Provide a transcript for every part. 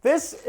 This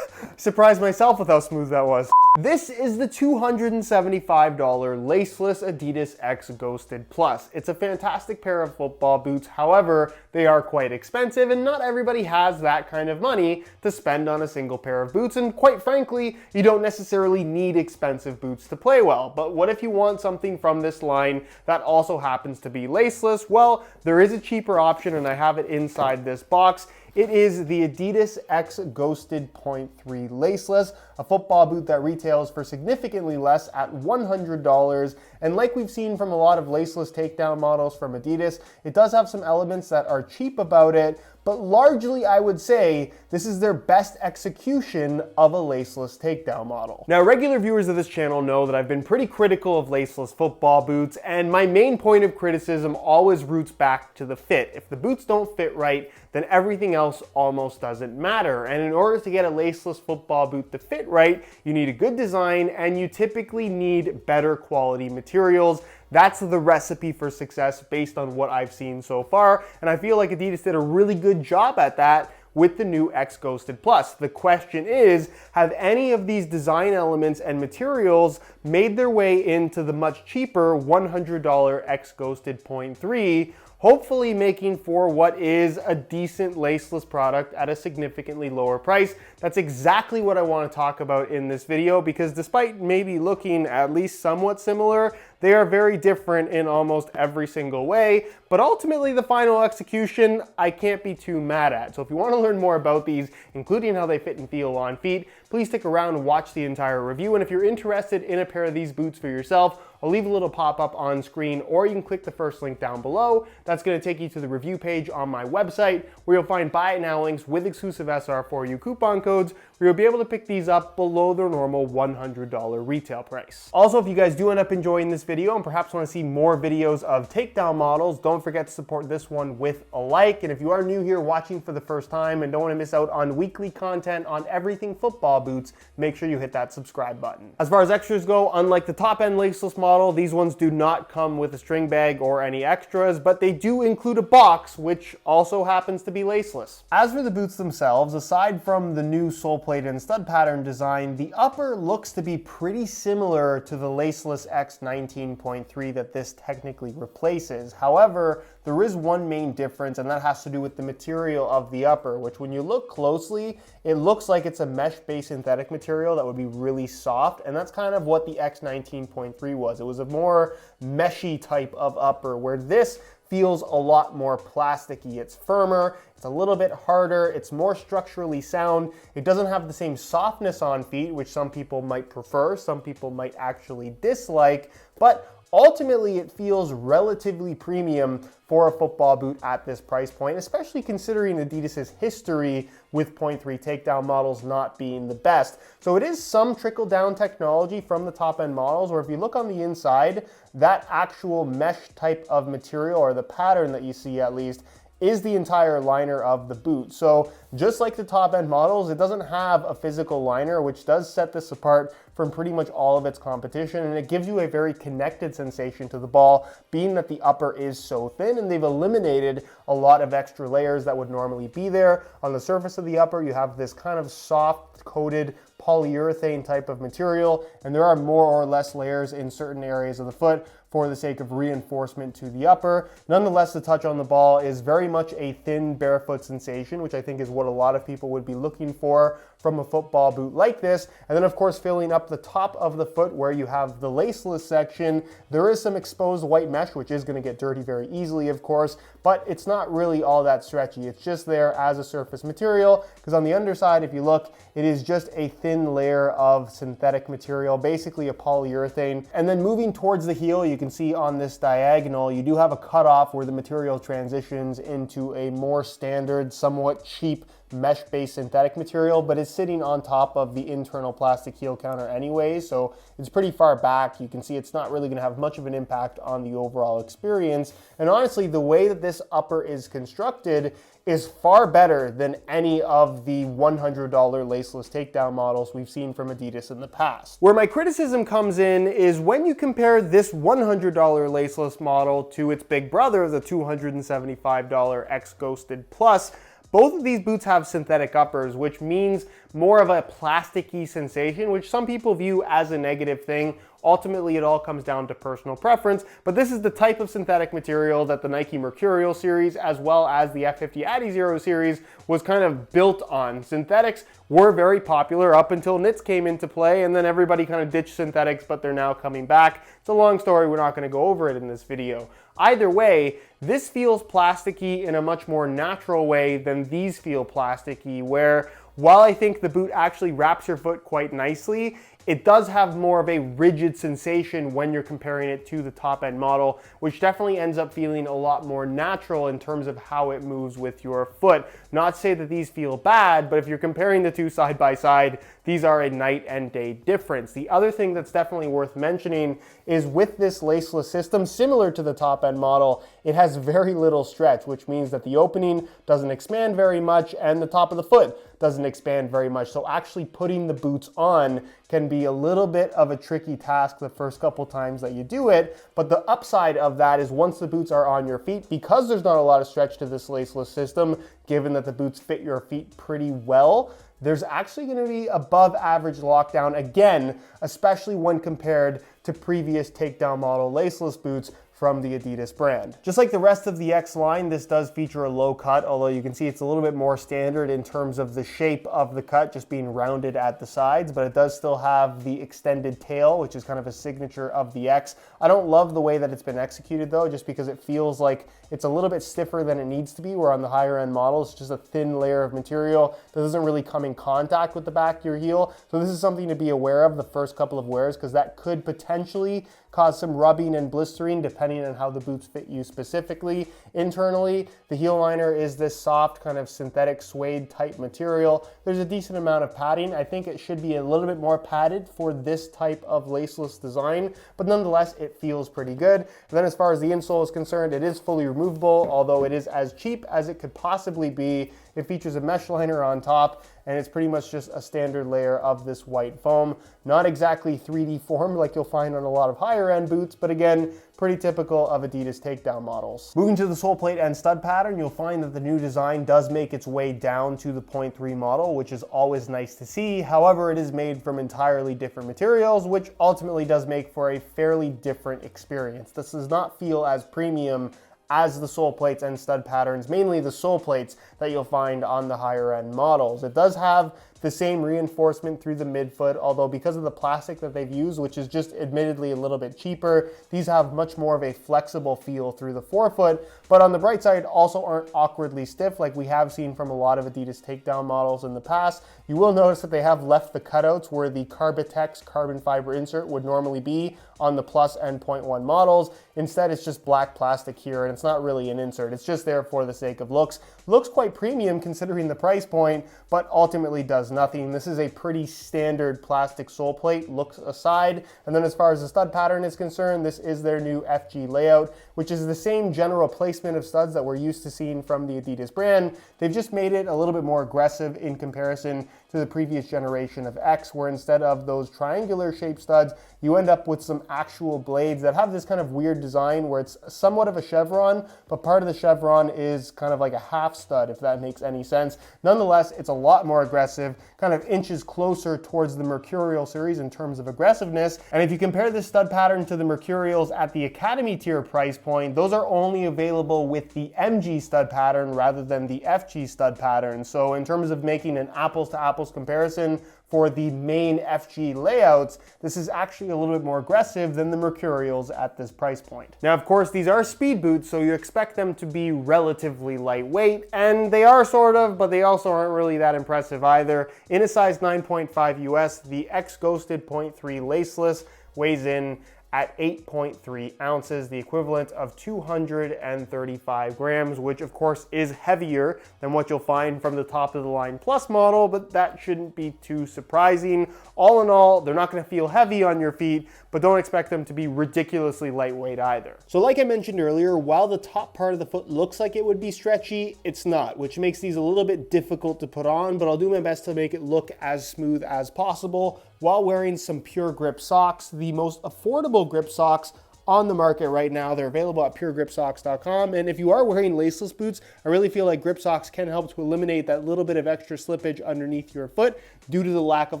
surprised myself with how smooth that was. This is the $275 laceless Adidas X Ghosted Plus. It's a fantastic pair of football boots. However, they are quite expensive and not everybody has that kind of money to spend on a single pair of boots. And quite frankly, you don't necessarily need expensive boots to play well. But what if you want something from this line that also happens to be laceless? Well, there is a cheaper option and I have it inside this box. It is the Adidas X Ghosted.3 Laceless, a football boot that retails for significantly less at $100. And like we've seen from a lot of laceless takedown models from Adidas, it does have some elements that are cheap about it, but largely I would say this is their best execution of a laceless takedown model. Now, regular viewers of this channel know that I've been pretty critical of laceless football boots, and my main point of criticism always roots back to the fit. If the boots don't fit right, then everything else almost doesn't matter. And in order to get a laceless football boot to fit right, you need a good design and you typically need better quality materials. That's the recipe for success based on what I've seen so far, and I feel like Adidas did a really good job at that with the new X Ghosted Plus. The question is, have any of these design elements and materials made their way into the much cheaper $100 X Ghosted.3, hopefully making for what is a decent laceless product at a significantly lower price? That's exactly what I want to talk about in this video, because despite maybe looking at least somewhat similar, they are very different in almost every single way, but ultimately the final execution I can't be too mad at. So if you want to learn more about these, including how they fit and feel on feet, please stick around and watch the entire review. And if you're interested in a pair of these boots for yourself, I'll leave a little pop-up on screen, or you can click the first link down below. That's going to take you to the review page on my website, where you'll find buy it now links with exclusive SR4U coupon codes, where you'll be able to pick these up below their normal $100 retail price. Also, if you guys do end up enjoying this video and perhaps want to see more videos of takedown models, don't forget to support this one with a like. And if you are new here watching for the first time and don't want to miss out on weekly content on everything football boots, make sure you hit that subscribe button. As far as extras go, unlike the top-end laceless model, these ones do not come with a string bag or any extras, but they do include a box, which also happens to be laceless. As for the boots themselves, aside from the new sole plate and stud pattern design, the upper looks to be pretty similar to the laceless X19.3 that this technically replaces. However, there is one main difference, and that has to do with the material of the upper, which when you look closely, it looks like it's a mesh-based synthetic material that would be really soft, and that's kind of what the X19.3 was. It was a more meshy type of upper, where this feels a lot more plasticky. It's firmer, it's a little bit harder, it's more structurally sound. It doesn't have the same softness on feet, which some people might prefer, some people might actually dislike, but ultimately it feels relatively premium for a football boot at this price point, especially considering Adidas's history with 0.3 takedown models not being the best. So it is some trickle down technology from the top end models, or if you look on the inside, that actual mesh type of material, or the pattern that you see at least, is the entire liner of the boot. So just like the top end models, it doesn't have a physical liner, which does set this apart from pretty much all of its competition, and it gives you a very connected sensation to the ball, being that the upper is so thin, and they've eliminated a lot of extra layers that would normally be there. On the surface of the upper, you have this kind of soft coated polyurethane type of material, and there are more or less layers in certain areas of the foot for the sake of reinforcement to the upper. Nonetheless, the touch on the ball is very much a thin barefoot sensation, which I think is what a lot of people would be looking for from a football boot like this. And then of course, filling up the top of the foot where you have the laceless section, there is some exposed white mesh, which is going to get dirty very easily, of course, but it's not really all that stretchy. It's just there as a surface material, because on the underside, if you look, it is just a thin layer of synthetic material, basically a polyurethane. And then moving towards the heel, you can see on this diagonal, you do have a cutoff where the material transitions into a more standard, somewhat cheap mesh-based synthetic material, but it's sitting on top of the internal plastic heel counter anyway, so it's pretty far back. You can see it's not really going to have much of an impact on the overall experience. And honestly, the way that this upper is constructed is far better than any of the $100 laceless takedown models we've seen from Adidas in the past. Where my criticism comes in is when you compare this $100 laceless model to its big brother, the $275 X Ghosted Plus. Both of these boots have synthetic uppers, which means more of a plasticky sensation, which some people view as a negative thing. Ultimately, it all comes down to personal preference, but this is the type of synthetic material that the Nike Mercurial series, as well as the F50 Adizero series, was kind of built on. Synthetics were very popular up until knits came into play, and then everybody kind of ditched synthetics, but they're now coming back. It's a long story, we're not going to go over it in this video. Either way, this feels plasticky in a much more natural way than these feel plasticky, where while I think the boot actually wraps your foot quite nicely, it does have more of a rigid sensation when you're comparing it to the top end model, which definitely ends up feeling a lot more natural in terms of how it moves with your foot. Not to say that these feel bad, but if you're comparing the two side by side, these are a night and day difference. The other thing that's definitely worth mentioning is with this laceless system, similar to the top end model, it has very little stretch, which means that the opening doesn't expand very much and the top of the foot doesn't expand very much. So actually putting the boots on can be a little bit of a tricky task the first couple times that you do it. But the upside of that is once the boots are on your feet, because there's not a lot of stretch to this laceless system, given that the boots fit your feet pretty well, there's actually going to be above average lockdown again, especially when compared to previous takedown model laceless boots from the Adidas brand. Just like the rest of the X line, this does feature a low cut, although you can see it's a little bit more standard in terms of the shape of the cut, just being rounded at the sides, but it does still have the extended tail, which is kind of a signature of the X. I don't love the way that it's been executed though, just because it feels like it's a little bit stiffer than it needs to be, where on the higher end models, it's just a thin layer of material that doesn't really come in contact with the back of your heel. So this is something to be aware of the first couple of wears, because that could potentially cause some rubbing and blistering depending on how the boots fit you specifically. Internally, the heel liner is this soft kind of synthetic suede type material. There's a decent amount of padding. I think it should be a little bit more padded for this type of laceless design, but nonetheless, it feels pretty good. And then as far as the insole is concerned, it is fully removable, although it is as cheap as it could possibly be. It features a mesh liner on top, and it's pretty much just a standard layer of this white foam. Not exactly 3D formed like you'll find on a lot of higher end boots, but again, pretty typical of Adidas takedown models. Moving to the sole plate and stud pattern, you'll find that the new design does make its way down to the 0.3 model, which is always nice to see. However, it is made from entirely different materials, which ultimately does make for a fairly different experience. This does not feel as premium as the sole plates and stud patterns, mainly the sole plates that you'll find on the higher end models. It does have the same reinforcement through the midfoot, although because of the plastic that they've used, which is just admittedly a little bit cheaper, these have much more of a flexible feel through the forefoot, but on the bright side also aren't awkwardly stiff like we have seen from a lot of Adidas takedown models in the past. You will notice that they have left the cutouts where the Carbitex carbon fiber insert would normally be on the Plus and 0.1 models. Instead, it's just black plastic here, and it's not really an insert. It's just there for the sake of looks. Looks quite premium considering the price point, but ultimately does nothing. This is a pretty standard plastic sole plate, looks aside. And then as far as the stud pattern is concerned, this is their new FG layout, which is the same general placement of studs that we're used to seeing from the Adidas brand. They've just made it a little bit more aggressive in comparison to the previous generation of X, where instead of those triangular shaped studs, you end up with some actual blades that have this kind of weird design where it's somewhat of a chevron, but part of the chevron is kind of like a half stud, if that makes any sense. Nonetheless, it's a lot more aggressive, kind of inches closer towards the Mercurial series in terms of aggressiveness. And if you compare this stud pattern to the Mercurials at the Academy tier price point, those are only available with the MG stud pattern rather than the FG stud pattern. So in terms of making an apples to apples comparison for the main FG layouts, this is actually a little bit more aggressive than the Mercurials at this price point. Now, of course, these are speed boots, so you expect them to be relatively lightweight, and they are sort of, but they also aren't really that impressive either. In a size 9.5 US, the X Ghosted.3 Laceless weighs in at 8.3 ounces, the equivalent of 235 grams, which of course is heavier than what you'll find from the top of the line Plus model, but that shouldn't be too surprising. All in all, they're not going to feel heavy on your feet, but don't expect them to be ridiculously lightweight either. So like I mentioned earlier, while the top part of the foot looks like it would be stretchy, it's not, which makes these a little bit difficult to put on, but I'll do my best to make it look as smooth as possible while wearing some pure grip socks. The most affordable grip socks on the market right now. They're available at puregripsocks.com. And if you are wearing laceless boots, I really feel like Grip Socks can help to eliminate that little bit of extra slippage underneath your foot due to the lack of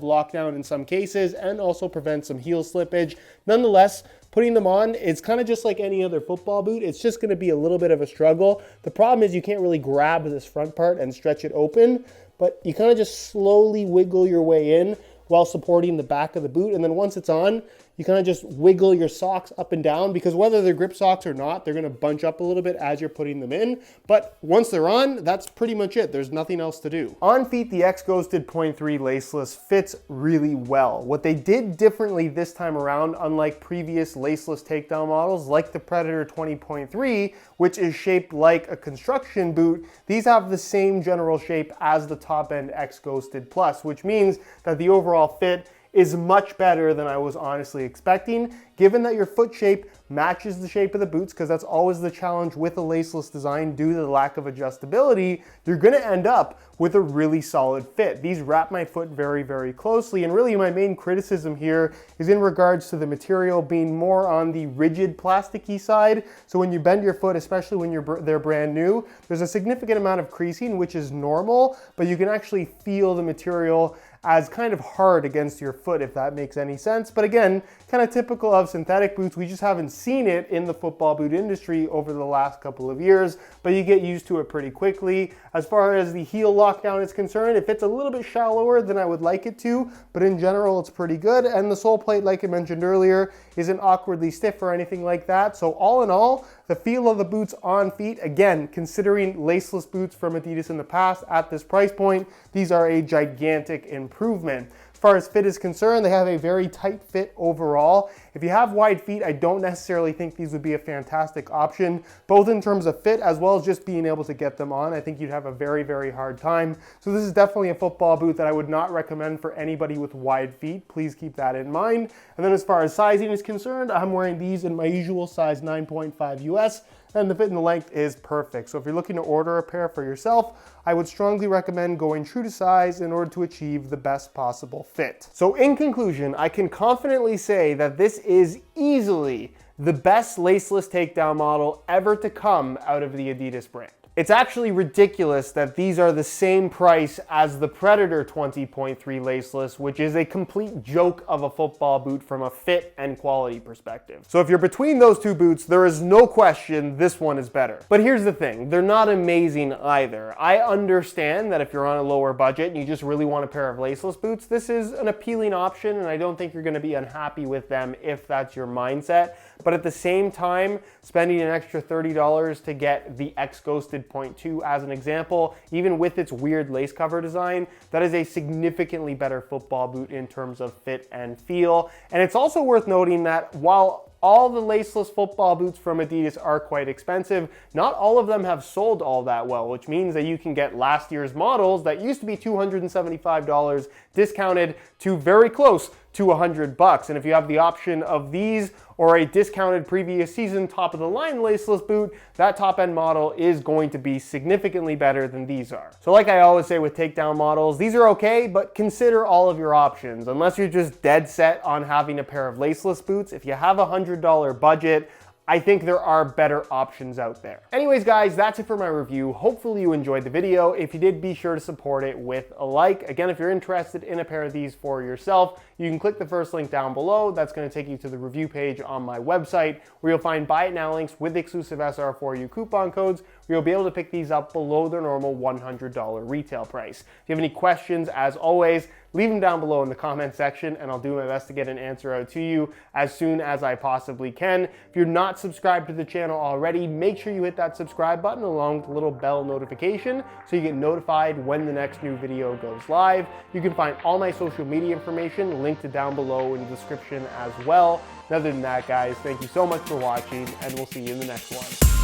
lockdown in some cases, and also prevent some heel slippage. Nonetheless, putting them on, it's kind of just like any other football boot. It's just going to be a little bit of a struggle. The problem is you can't really grab this front part and stretch it open, but you kind of just slowly wiggle your way in while supporting the back of the boot. And then once it's on, you kind of just wiggle your socks up and down, because whether they're grip socks or not, they're going to bunch up a little bit as you're putting them in. But once they're on, that's pretty much it. There's nothing else to do. On feet, the X Ghosted.3 Laceless fits really well. What they did differently this time around, unlike previous laceless takedown models like the Predator 20.3, which is shaped like a construction boot, these have the same general shape as the top end X Ghosted Plus, which means that the overall fit is much better than I was honestly expecting, given that your foot shape matches the shape of the boots, because that's always the challenge with a laceless design due to the lack of adjustability. You're gonna end up with a really solid fit. These wrap my foot very, very closely, and really my main criticism here is in regards to the material being more on the rigid plasticky side. So when you bend your foot, especially when they're brand new, there's a significant amount of creasing, which is normal, but you can actually feel the material as kind of hard against your foot, if that makes any sense. But again, kind of typical of synthetic boots, we just haven't seen it in the football boot industry over the last couple of years, but you get used to it pretty quickly. As far as the heel lockdown is concerned, it fits a little bit shallower than I would like it to, but in general, it's pretty good. And the sole plate, like I mentioned earlier, isn't awkwardly stiff or anything like that. So all in all, the feel of the boots on feet, again, considering laceless boots from Adidas in the past at this price point, these are a gigantic improvement. As far as fit is concerned, they have a very tight fit overall. If you have wide feet, I don't necessarily think these would be a fantastic option, both in terms of fit as well as just being able to get them on. I think you'd have a very, very hard time. So this is definitely a football boot that I would not recommend for anybody with wide feet. Please keep that in mind. And then as far as sizing is concerned, I'm wearing these in my usual size 9.5 US, and the fit and the length is perfect. So if you're looking to order a pair for yourself, I would strongly recommend going true to size in order to achieve the best possible fit. So in conclusion, I can confidently say that this is easily the best laceless takedown model ever to come out of the Adidas brand. It's actually ridiculous that these are the same price as the Predator 20.3 Laceless, which is a complete joke of a football boot from a fit and quality perspective. So if you're between those two boots, there is no question this one is better. But here's the thing, they're not amazing either. I understand that if you're on a lower budget and you just really want a pair of laceless boots, this is an appealing option, and I don't think you're gonna be unhappy with them if that's your mindset. But at the same time, spending an extra $30 to get the X Ghosted.2 as an example, even with its weird lace cover design, that is a significantly better football boot in terms of fit and feel. And it's also worth noting that while all the laceless football boots from Adidas are quite expensive, not all of them have sold all that well, which means that you can get last year's models that used to be $275 discounted to very close to $100. And if you have the option of these or a discounted previous season top of the line laceless boot, that top end model is going to be significantly better than these are. So like I always say with takedown models, these are okay, but consider all of your options. Unless you're just dead set on having a pair of laceless boots, if you have a $100 budget, I think there are better options out there. Anyways, guys, that's it for my review. Hopefully you enjoyed the video. If you did, be sure to support it with a like. Again, if you're interested in a pair of these for yourself, you can click the first link down below. That's going to take you to the review page on my website, where you'll find buy it now links with exclusive SR4U coupon codes, where you'll be able to pick these up below their normal $100 retail price. If you have any questions, as always, leave them down below in the comment section, and I'll do my best to get an answer out to you as soon as I possibly can. If you're not subscribed to the channel already, make sure you hit that subscribe button along with the little bell notification so you get notified when the next new video goes live. You can find all my social media information linked down below in the description as well. And other than that, guys, thank you so much for watching, and we'll see you in the next one.